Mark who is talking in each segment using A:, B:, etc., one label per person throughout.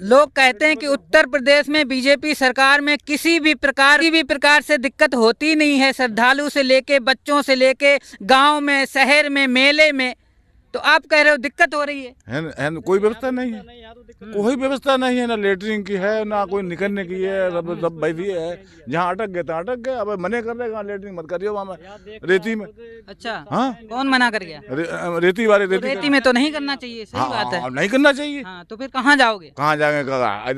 A: लोग कहते हैं कि उत्तर प्रदेश में बीजेपी सरकार में किसी भी प्रकार से दिक्कत होती नहीं है, श्रद्धालु से लेके बच्चों से लेके गांव में, शहर में, मेले में। तो आप कह रहे हो दिक्कत हो रही है?
B: कोई व्यवस्था नहीं है, कोई व्यवस्था नहीं है, ना लेटरिन की है ना कोई निकलने की है। सब भाई है, जहाँ अटक गए तो अटक गए। अब मना कर रहे लेटरिन मत करियो वहाँ रेती में।
A: अच्छा,
B: हाँ,
A: कौन मना कर गया?
B: रेती वाले
A: रेती में तो नहीं करना चाहिए, सही बात है,
B: नहीं करना चाहिए।
A: हाँ, तो फिर कहाँ जाओगे?
B: कहाँ जाएंगे?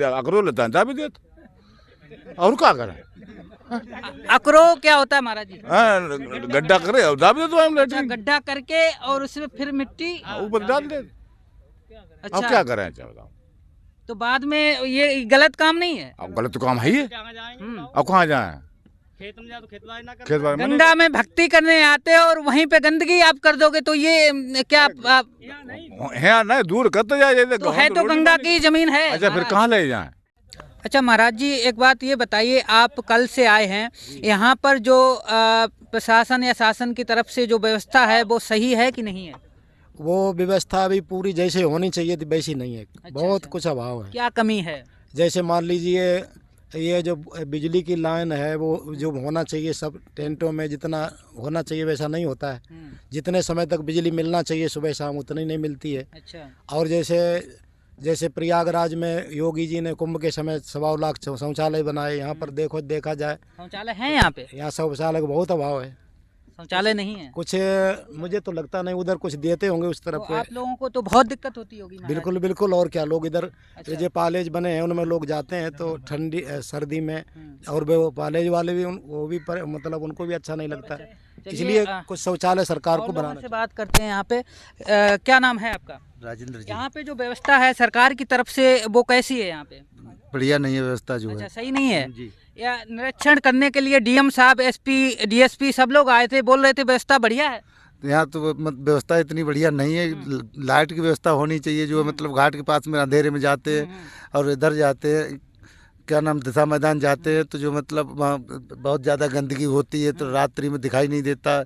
B: अकरो लेता है भी देता, और क्या करें?
A: अकरो क्या होता है महाराज जी?
B: गड्ढा करे दाब दे तो हम लेटरिन,
A: गड्ढा करके और उसमें फिर मिट्टी
B: ऊपर डाल दे।
A: अच्छा,
B: अब क्या करें? बताओ,
A: तो बाद में ये गलत काम नहीं है?
B: अब गलत तो काम है ही। अब कहाँ जाए? खेत में जा तो खेत बाड़ी में
A: गंगा में भक्ति करने आते हो और वहीं पे गंदगी आप कर दोगे तो ये क्या
B: है? नहीं, दूर करते जाए
A: तो है, तो गंगा की जमीन है।
B: अच्छा, फिर कहाँ ले जाए?
A: अच्छा महाराज जी, एक बात ये बताइए, आप कल से आए हैं यहाँ पर, जो प्रशासन या शासन की तरफ से जो व्यवस्था है वो सही है कि नहीं है?
C: वो व्यवस्था अभी पूरी जैसे होनी चाहिए थी वैसी नहीं है। बहुत कुछ अभाव है।
A: क्या कमी है?
C: जैसे मान लीजिए ये जो बिजली की लाइन है वो जो होना चाहिए सब टेंटों में जितना होना चाहिए वैसा नहीं होता है। जितने समय तक बिजली मिलना चाहिए सुबह शाम उतनी नहीं मिलती है।
A: अच्छा,
C: और जैसे प्रयागराज में योगी जी ने कुंभ के समय 1.25 लाख शौचालय बनाए। यहाँ पर देखा जाए
A: शौचालय है यहाँ पे?
C: यहाँ शौचालय का बहुत अभाव है।
A: शौचालय नहीं है
C: कुछ मुझे तो लगता नहीं उधर कुछ देते होंगे उस तरफ
A: तो आप लोगों को तो बहुत दिक्कत होती होगी महाराज।
C: बिल्कुल बिल्कुल। और क्या, लोग इधर जो कॉलेज बने हैं उनमें लोग जाते हैं तो ठंडी सर्दी में, और वो कॉलेज वाले भी वो भी मतलब उनको भी अच्छा नहीं लगता। इसलिए कुछ शौचालय सरकार को बनाना
A: से बात करते हैं यहाँ पे। क्या नाम है आपका?
D: राजेंद्र जी।
A: यहाँ पे जो व्यवस्था है सरकार की तरफ से वो कैसी है यहाँ पे?
D: बढ़िया नहीं है व्यवस्था जो है।
A: सही नहीं है
D: जी।
A: या निरीक्षण करने के लिए डीएम साहब, एसपी, डीएसपी सब लोग आए थे, बोल रहे थे व्यवस्था बढ़िया है।
D: तो यहाँ तो व्यवस्था इतनी बढ़िया नहीं है। लाइट की व्यवस्था होनी चाहिए, जो मतलब घाट के पास में अंधेरे में जाते हैं और इधर जाते हैं, क्या नाम, दिशा मैदान जाते हैं, तो जो मतलब वहाँ बहुत ज़्यादा गंदगी होती है तो रात्रि में दिखाई नहीं देता।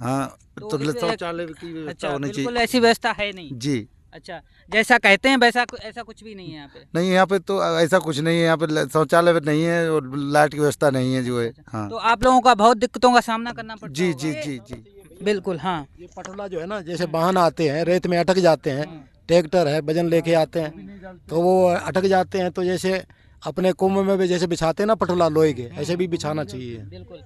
D: हाँ, तो शौचालय की व्यवस्था होनी चाहिए।
A: ऐसी व्यवस्था है नहीं
D: जी।
A: अच्छा, जैसा कहते हैं वैसा ऐसा कुछ भी नहीं है यहाँ पे?
D: नहीं, यहाँ पे तो ऐसा कुछ नहीं है। यहाँ पे शौचालय नहीं है और लाइट की व्यवस्था नहीं है जो है। हाँ,
A: तो आप लोगों का बहुत दिक्कतों का सामना करना पड़ता है।
D: जी जी जी जी,
A: बिल्कुल। हाँ,
C: ये पटोला जो है ना, जैसे वाहन आते हैं रेत में अटक जाते हैं, ट्रैक्टर है वजन लेके आते हैं तो वो अटक जाते हैं, तो जैसे अपने कुंभ में भी जैसे बिछाते हैं ना पटोला लोहे के, ऐसे भी बिछाना चाहिए।
A: बिल्कुल।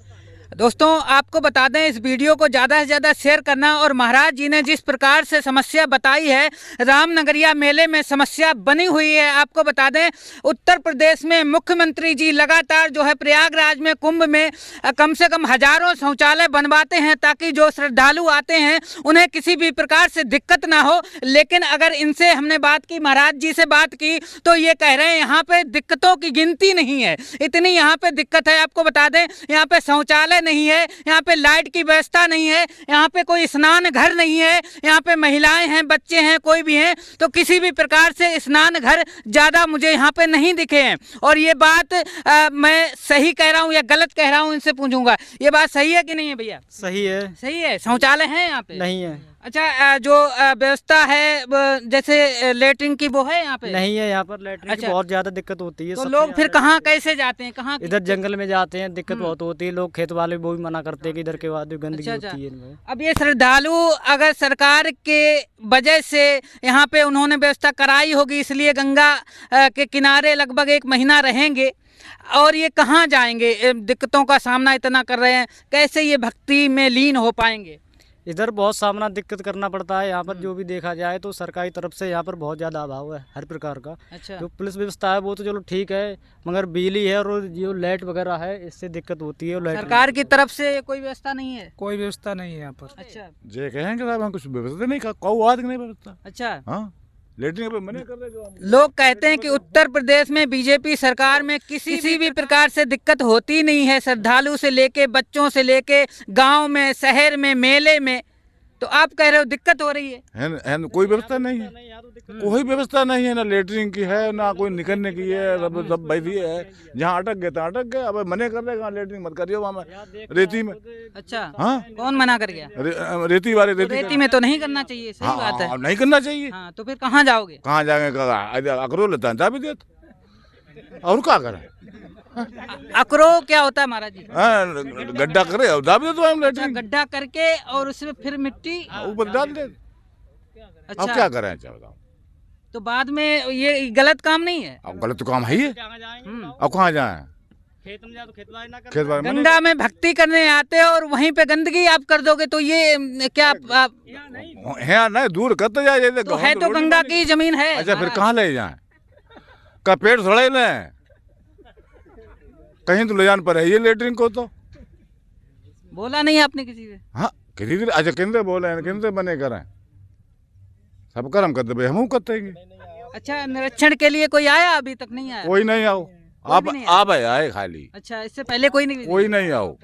A: दोस्तों आपको बता दें, इस वीडियो को ज़्यादा से ज़्यादा शेयर करना। और महाराज जी ने जिस प्रकार से समस्या बताई है, रामनगरिया मेले में समस्या बनी हुई है। आपको बता दें, उत्तर प्रदेश में मुख्यमंत्री जी लगातार जो है प्रयागराज में कुंभ में कम से कम हजारों शौचालय बनवाते हैं ताकि जो श्रद्धालु आते हैं उन्हें किसी भी प्रकार से दिक्कत ना हो। लेकिन अगर इनसे हमने बात की, महाराज जी से बात की, तो ये कह रहे हैं यहाँ पे दिक्कतों की गिनती नहीं है, इतनी यहाँ पे दिक्कत है। आपको बता दें, यहाँ पे शौचालय नहीं है, यहाँ पे लाइट की व्यवस्था नहीं है, यहाँ पे कोई स्नान घर नहीं है, यहाँ पे महिलाएं हैं, बच्चे हैं, कोई भी हैं, तो किसी भी प्रकार से स्नान घर ज्यादा मुझे यहाँ पे नहीं दिखे हैं। और ये बात मैं सही कह रहा हूँ या गलत कह रहा हूँ, इनसे पूछूंगा, ये बात सही है कि नहीं है भैया?
E: सही है।
A: सही है। शौचालय है यहाँ पे?
E: नहीं है।
A: अच्छा, जो व्यवस्था है जैसे लेटरिन की वो है यहाँ पे?
E: नहीं है, यहाँ पर लेटरिन की बहुत ज्यादा दिक्कत होती है।
A: तो लोग फिर कहाँ कैसे जाते हैं? कहाँ?
E: इधर जंगल में जाते हैं, दिक्कत बहुत होती है। लोग खेत वाले वो भी मना करते हैं कि इधर के बाद गंदगी होती है।
A: अब ये श्रद्धालु अगर सरकार के वजह से यहाँ पे उन्होंने व्यवस्था कराई होगी, इसलिए गंगा के किनारे लगभग 1 महीना रहेंगे, और ये कहाँ जाएंगे? दिक्कतों का सामना इतना कर रहे हैं, कैसे ये भक्ति में लीन हो पाएंगे?
E: इधर बहुत सामना दिक्कत करना पड़ता है। यहाँ पर जो भी देखा जाए तो सरकारी तरफ से यहाँ पर बहुत ज़्यादा अभाव है हर प्रकार का।
A: अच्छा।
E: जो पुलिस व्यवस्था है वो तो चलो ठीक है, मगर बिजली है और जो लाइट वगैरह है इससे दिक्कत होती है।
A: सरकार की तरफ से कोई व्यवस्था नहीं है?
E: कोई व्यवस्था नहीं है यहाँ पर।
A: अच्छा,
B: जे कहेंगे साहब हम कुछ व्यवस्था नहीं, कौआद नहीं व्यवस्था।
A: अच्छा।
B: हाँ, लेटरिन पे मना कर रहे जो।
A: लोग कहते हैं कि उत्तर प्रदेश में बीजेपी सरकार में किसी भी प्रकार से दिक्कत होती नहीं है, श्रद्धालु से लेके बच्चों से लेके गांव में, शहर में, मेले में। तो आप कह रहे हो दिक्कत हो रही है
B: कोई व्यवस्था नहीं है, कोई व्यवस्था नहीं है, ना लेटरिन की है ना कोई निकलने की है। सब वैसी है, जहाँ अटक गए तो अटक गए। अब मने कर रहे हैं लेटरिन मत करियो वहाँ में रेती में।
A: अच्छा
B: हाँ,
A: कौन मना कर गया?
B: रेती वाले
A: तो रेती में तो नहीं करना चाहिए, सही बात है।
B: नहीं करना चाहिए।
A: हाँ, तो फिर कहाँ जाओगे?
B: कहाँ जाएंगे? अकरो लेता है दाबी देते और क्या करें?
A: अकरो क्या होता है महाराज जी?
B: गड्ढा करे और दाबी देते हम
A: अच्छा,
B: लेटरिन
A: गड्ढा करके और उसमें फिर मिट्टी।
B: ऊपर डाल दे। अब
A: अच्छा,
B: क्या करें? बताओ,
A: तो बाद में ये गलत काम नहीं है?
B: अब गलत काम है ये। अब कहाँ जाए?
E: खेत में जा तो खेतवाड़ी ना कर।
B: खेत बाड़ी में
A: गंगा में भक्ति करने आते हो और वहीं पे गंदगी आप कर दोगे तो ये क्या आप
B: है नहीं, दूर करते जाए जैसे
A: तो है तो गंगा की जमीन है।
B: अच्छा, फिर
A: महाराज।
B: कहाँ ले जाए? का पेड़ थोड़ा ही ले कहीं तो ले जान पर है ये लेटरिन को तो।
A: बोला नहीं आपने किसी से?
B: हाँ, किसी दिन अच्छा केंद्र बोले हैं, केंद्र बने करें सब कर्म करते भाई, हम करते हैं।
A: अच्छा, निरीक्षण के लिए कोई आया? अभी तक नहीं आया।
B: कोई नहीं आओ,
A: कोई भी नहीं आया?
B: आप आए खाली,
A: अच्छा, इससे पहले कोई नहीं?
B: कोई नहीं आओ।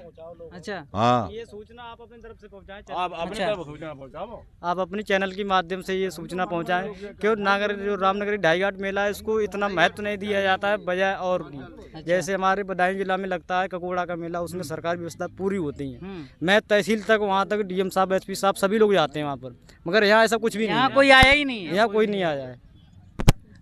A: अच्छा,
B: हाँ,
E: ये सूचना आप अपनी तरफ से पहुंचाएं।
B: आप अपनी
A: अच्छा।
B: तरफ सूचना पहुंचाओ।
E: आप अपने चैनल के माध्यम से ये सूचना पहुंचाएं कि नागर जो रामनगरी ढाई घाट मेला है इसको इतना महत्व नहीं दिया जाता है बजाय और की। जैसे हमारे बदायूं जिला में लगता है ककोड़ा का मेला, उसमें सरकारी व्यवस्था पूरी होती है। मैं तहसील तक वहाँ तक डीएम साहब एसपी साहब सभी लोग जाते हैं वहाँ पर, मगर यहाँ ऐसा कुछ भी नहीं
A: यहाँ
E: है।
A: कोई आया ही नहीं है।
E: यहाँ कोई नहीं आया है।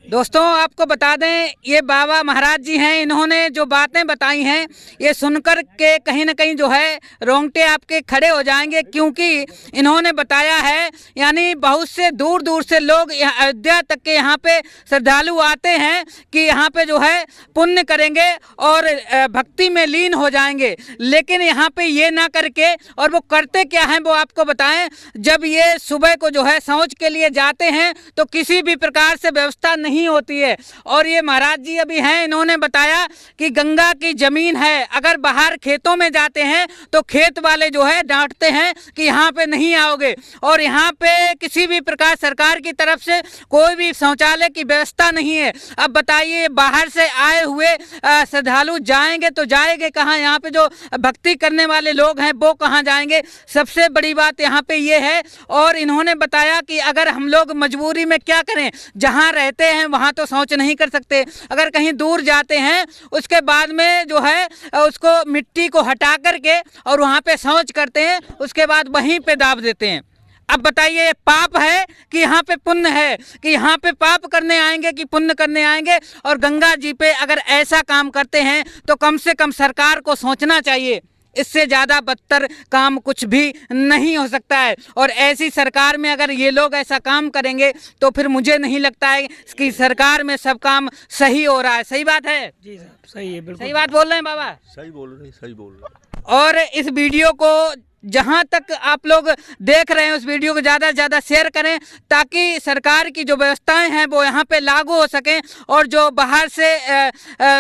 A: दोस्तों आपको बता दें, ये बाबा महाराज जी हैं, इन्होंने जो बातें बताई हैं ये सुनकर के कहीं ना कहीं जो है रोंगटे आपके खड़े हो जाएंगे, क्योंकि इन्होंने बताया है यानी बहुत से दूर दूर से लोग अयोध्या तक के यहाँ पे श्रद्धालु आते हैं कि यहाँ पे जो है पुण्य करेंगे और भक्ति में लीन हो जाएंगे। लेकिन यहाँ पे ये ना करके, और वो करते क्या हैं वो आपको बताएं, जब ये सुबह को जो है शौच के लिए जाते हैं तो किसी भी प्रकार से व्यवस्था नहीं होती है। और ये महाराज जी अभी हैं, इन्होंने बताया कि गंगा की जमीन है, अगर बाहर खेतों में जाते हैं तो खेत वाले जो है डांटते हैं कि यहाँ पे नहीं आओगे, और यहाँ पे किसी भी प्रकार सरकार की तरफ से कोई भी शौचालय की व्यवस्था नहीं है। अब बताइए, बाहर से आए हुए श्रद्धालु जाएंगे तो जाएंगे कहाँ? यहाँ पे जो भक्ति करने वाले लोग हैं वो कहाँ जाएंगे? सबसे बड़ी बात यहाँ पे ये है। और इन्होंने बताया कि अगर हम लोग मजबूरी में क्या करें, जहाँ रहते हैं वहाँ तो शौच नहीं कर सकते, अगर कहीं दूर जाते हैं उसके बाद में जो है उसको मिट्टी को हटा करके और वहाँ पे शौच करते हैं, उसके बाद वहीं पे दाब देते हैं। अब बताइए, पाप है कि यहाँ पे पुण्य है? कि यहाँ पे पाप करने आएंगे कि पुण्य करने आएंगे? और गंगा जी पे अगर ऐसा काम करते हैं तो कम से कम सरकार को सोचना चाहिए, इससे ज़्यादा बदतर काम कुछ भी नहीं हो सकता है। और ऐसी सरकार में अगर ये लोग ऐसा काम करेंगे तो फिर मुझे नहीं लगता है कि सरकार में सब काम सही हो रहा है। सही बात है?
E: जी साहब, सही है, बिल्कुल
A: सही बात बोल रहे हैं बाबा?
B: सही बोल रहे।
A: और इस वीडियो को जहां तक आप लोग देख रहे हैं उस वीडियो को ज़्यादा से ज़्यादा शेयर करें, ताकि सरकार की जो व्यवस्थाएं हैं वो यहाँ पे लागू हो सकें, और जो बाहर से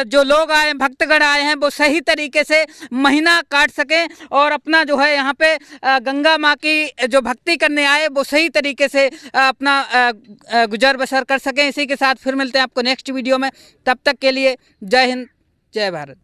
A: जो लोग आए, भक्तगण आए हैं, वो सही तरीके से महीना काट सकें और अपना जो है यहाँ पे गंगा माँ की जो भक्ति करने आए वो सही तरीके से अपना गुजर बसर कर सकें। इसी के साथ फिर मिलते हैं आपको नेक्स्ट वीडियो में। तब तक के लिए जय हिंद, जय भारत।